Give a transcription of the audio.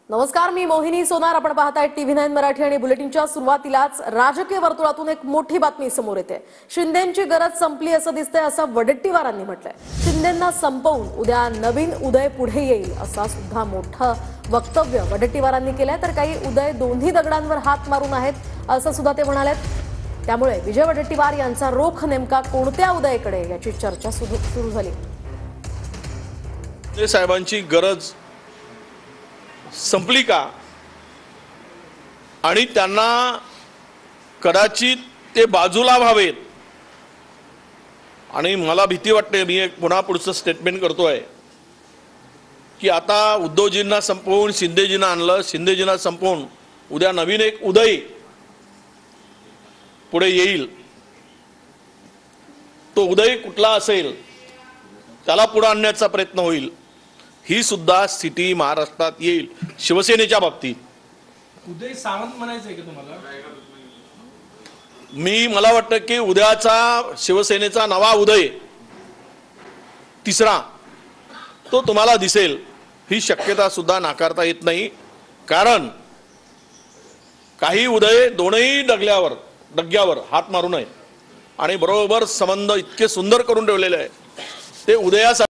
नमस्कार, मी मोहिनी सोनार. आपण पाहताय TV9 मराठी आणि बुलेटिनच्या सुरुवातीलाच राजकीय वर्तुळातून एक मोठी बातमी समोर येते. शिंदेंची गरज संपली असं दिसतंय, असं वडेट्टीवारांनी म्हटलंय. शिंदेंना संपवून उद्या नवीन उदय पुढे येईल असा सुद्धा मोठं वक्तव्य वडेट्टीवारांनी केलंय. तर काही उदय दोन्ही दगडांवर हात मारून आहेत असं सुद्धा ते म्हणालेत. त्यामुळे विजय वडेट्टीवार यांचा रोख नेमका कोणत्या उदयकडे याची चर्चा सुरू झाली. साहेबांची गरज संपली का आणि त्यांना कदाचित ते बाजूला व्हावेत. आणि मला भीती वाटते, मी एक पुन्हा पुढचं स्टेटमेंट करतोय की आता उद्धवजींना संपवून शिंदेजींना आणलं, शिंदेजींना संपवून उद्या नवीन एक उदय पुढे येईल. तो उदय कुठला असेल त्याला पुढे आणण्याचा प्रयत्न होईल. ही सुद्धा स्थिती महाराष्ट्रात येईल शिवसेनेच्या बाबतीत. उदय सावंत म्हणायचंय का तुम्हाला? मला वाटतं की उद्याचा शिवसेनेचा नवा उदय तिसरा तो तुम्हाला दिसेल. ही शक्यता सुद्धा नाकारता येत नाही. कारण काही उदय दोनही डग्यावर हात मारू नये आणि बरोबर संबंध इतके सुंदर करून ठेवलेले आहे ते उदयासाठी